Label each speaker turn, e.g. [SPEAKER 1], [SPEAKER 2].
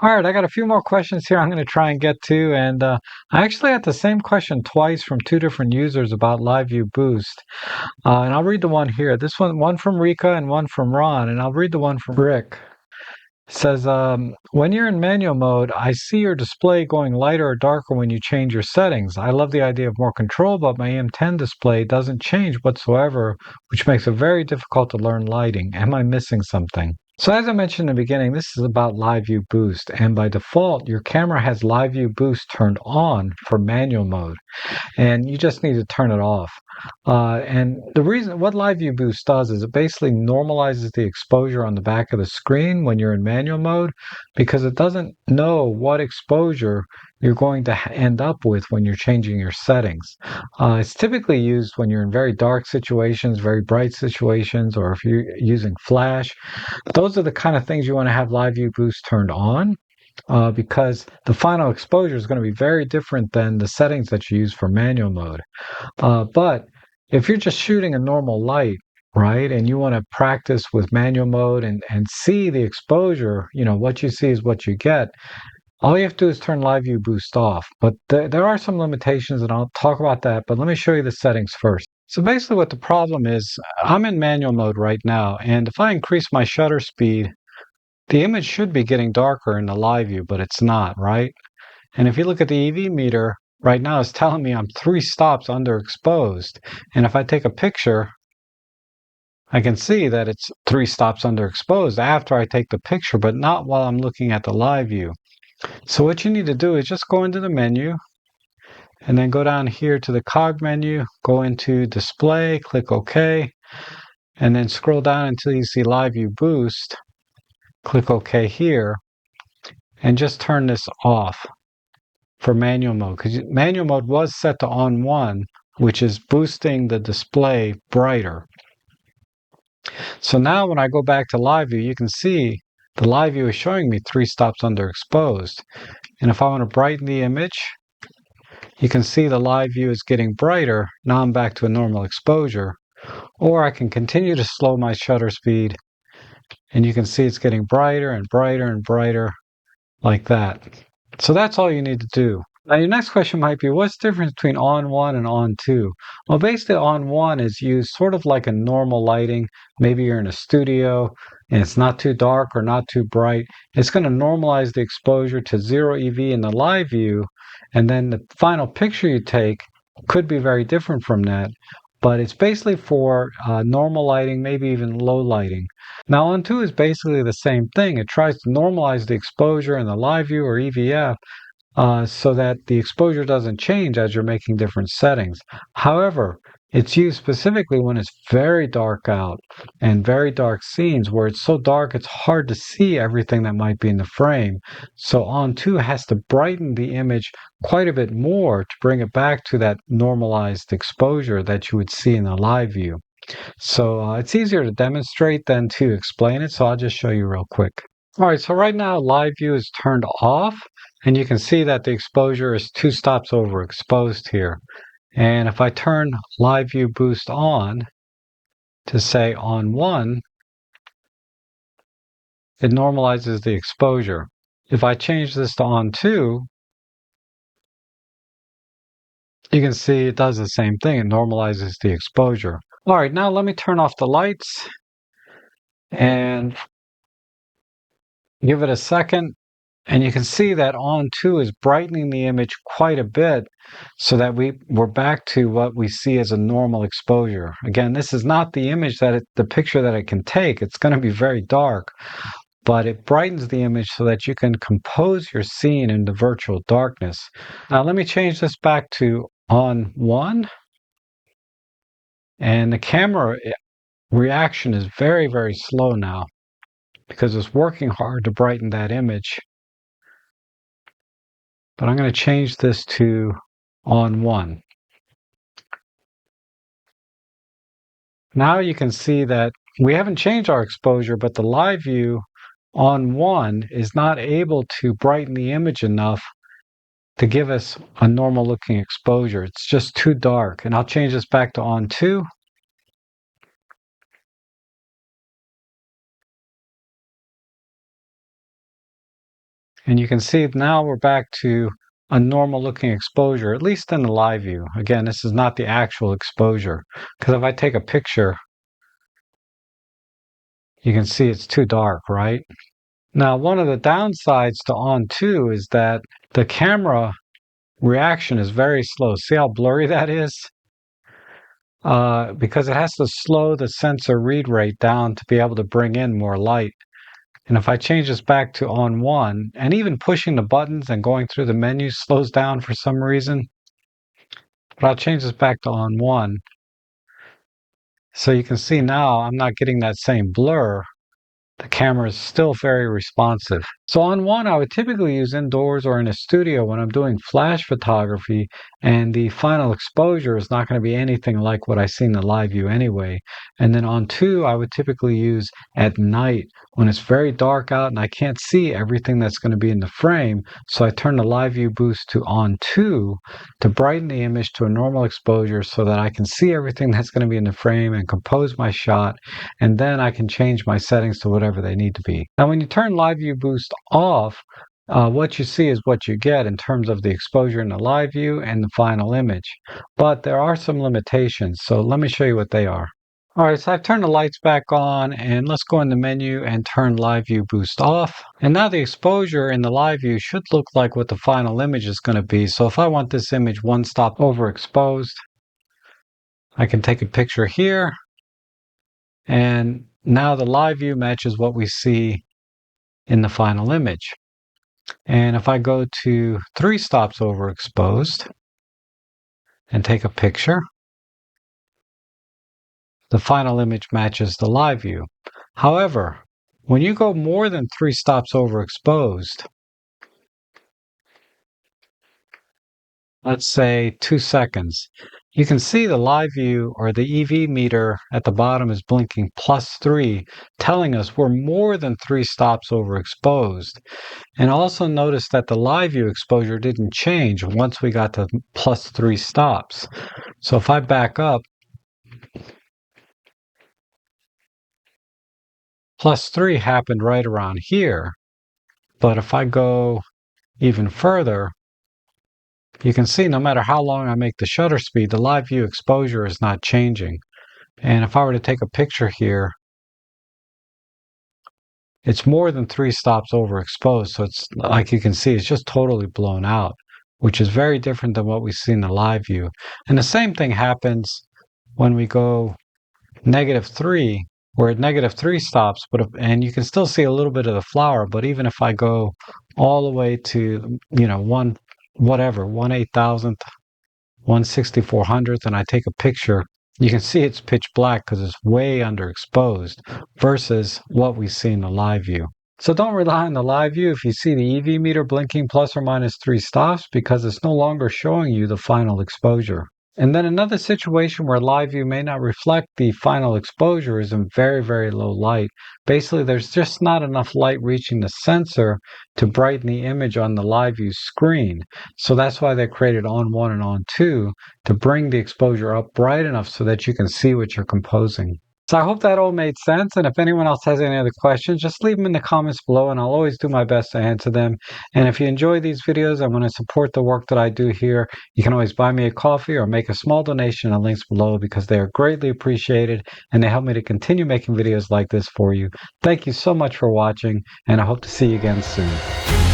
[SPEAKER 1] All right, I got a few more questions here I'm going to try and get to, and I actually had the same question twice from two different users about Live View Boost. And I'll read the one here. This one from Rika and one from Ron, and I'll read the one from Rick. It says, when you're in manual mode, I see your display going lighter or darker when you change your settings. I love the idea of more control, but my M10 display doesn't change whatsoever, which makes it very difficult to learn lighting. Am I missing something? So as I mentioned in the beginning, this is about Live View Boost, and by default, your camera has Live View Boost turned on for manual mode, and you just need to turn it off. And the reason what Live View Boost does is it basically normalizes the exposure on the back of the screen when you're in manual mode, because it doesn't know what exposure you're going to end up with when you're changing your settings. It's typically used when you're in very dark situations, very bright situations, or if you're using flash. Those are the kind of things you want to have Live View Boost turned on, because the final exposure is going to be very different than the settings that you use for manual mode. But if you're just shooting a normal light, right, and you want to practice with manual mode and see the exposure, what you see is what you get. All you have to do is turn Live View Boost off. But there are some limitations, and I'll talk about that. But let me show you the settings first. So basically, what the problem is, I'm in manual mode right now, and if I increase my shutter speed, the image should be getting darker in the live view, but it's not, right? And if you look at the EV meter, right now it's telling me I'm 3 stops underexposed. And if I take a picture, I can see that it's 3 stops underexposed after I take the picture, but not while I'm looking at the live view. So what you need to do is just go into the menu and then go down here to the cog menu, go into display, click OK, and then scroll down until you see Live View Boost. Click OK here and just turn this off for manual mode, because manual mode was set to ON1, which is boosting the display brighter. So now when I go back to live view, you can see the live view is showing me 3 stops underexposed. And if I want to brighten the image, you can see the live view is getting brighter. Now I'm back to a normal exposure. Or I can continue to slow my shutter speed, and you can see it's getting brighter and brighter and brighter like that. So that's all you need to do. Now your next question might be, what's the difference between ON1 and ON2? Well, basically ON1 is used sort of like a normal lighting. Maybe you're in a studio and it's not too dark or not too bright. It's going to normalize the exposure to 0 EV in the live view, and then the final picture you take could be very different from that. But it's basically for normal lighting, maybe even low lighting. Now, ON2 is basically the same thing. It tries to normalize the exposure in the live view or EVF, so that the exposure doesn't change as you're making different settings. However, it's used specifically when it's very dark out and very dark scenes where it's so dark it's hard to see everything that might be in the frame. So ON2 has to brighten the image quite a bit more to bring it back to that normalized exposure that you would see in the live view. So it's easier to demonstrate than to explain it, so I'll just show you real quick. All right, so right now live view is turned off, and you can see that the exposure is 2 stops overexposed here. And if I turn Live View Boost on to say ON1, it normalizes the exposure. If I change this to ON2, you can see it does the same thing. It normalizes the exposure. All right, now let me turn off the lights and give it a second. And you can see that ON2 is brightening the image quite a bit so that we're back to what we see as a normal exposure. Again, this is not the image the picture that it can take. It's going to be very dark, but it brightens the image so that you can compose your scene in the virtual darkness. Now let me change this back to ON1, and the camera reaction is very, very slow now because it's working hard to brighten that image. But I'm going to change this to ON1. Now you can see that we haven't changed our exposure, but the live view ON1 is not able to brighten the image enough to give us a normal looking exposure. It's just too dark. And I'll change this back to ON2. And you can see now we're back to a normal looking exposure, at least in the live view. Again, this is not the actual exposure, because if I take a picture, you can see it's too dark, right? Now, one of the downsides to ON2 is that the camera reaction is very slow. See how blurry that is? Because it has to slow the sensor read rate down to be able to bring in more light. And if I change this back to ON1, and even pushing the buttons and going through the menu slows down for some reason, but I'll change this back to ON1. So you can see now I'm not getting that same blur. The camera is still very responsive. So ON1 I would typically use indoors or in a studio when I'm doing flash photography, and the final exposure is not going to be anything like what I see in the live view anyway. And then ON2 I would typically use at night when it's very dark out and I can't see everything that's going to be in the frame. So I turn the live view boost to ON2 to brighten the image to a normal exposure so that I can see everything that's going to be in the frame and compose my shot, and then I can change my settings to whatever they need to be. Now, when you turn live view boost off, what you see is what you get in terms of the exposure in the live view and the final image. But there are some limitations, so let me show you what they are. All right, so I've turned the lights back on, and let's go in the menu and turn live view boost off. And now the exposure in the live view should look like what the final image is going to be. So if I want this image one stop overexposed, I can take a picture here, and now the live view matches what we see in the final image. And if I go to 3 stops overexposed and take a picture, the final image matches the live view. However, when you go more than 3 stops overexposed, let's say 2 seconds, you can see the live view or the EV meter at the bottom is blinking +3, telling us we're more than 3 stops overexposed. And also notice that the live view exposure didn't change once we got to +3 stops. So if I back up, +3 happened right around here. But if I go even further, you can see no matter how long I make the shutter speed, the live view exposure is not changing. And if I were to take a picture here, it's more than 3 stops overexposed. So it's like you can see, it's just totally blown out, which is very different than what we see in the live view. And the same thing happens when we go -3. We're at -3 stops, and you can still see a little bit of the flower. But even if I go all the way to 1/8,000th, 1/6400th, and I take a picture, you can see it's pitch black because it's way underexposed versus what we see in the live view. So don't rely on the live view if you see the EV meter blinking ±3 stops, because it's no longer showing you the final exposure. And then another situation where live view may not reflect the final exposure is in very, very low light. Basically, there's just not enough light reaching the sensor to brighten the image on the live view screen. So that's why they created ON1 and ON2 to bring the exposure up bright enough so that you can see what you're composing. So I hope that all made sense, and if anyone else has any other questions, just leave them in the comments below, and I'll always do my best to answer them. And if you enjoy these videos and want to support the work that I do here, you can always buy me a coffee or make a small donation in the links below, because they are greatly appreciated, and they help me to continue making videos like this for you. Thank you so much for watching, and I hope to see you again soon.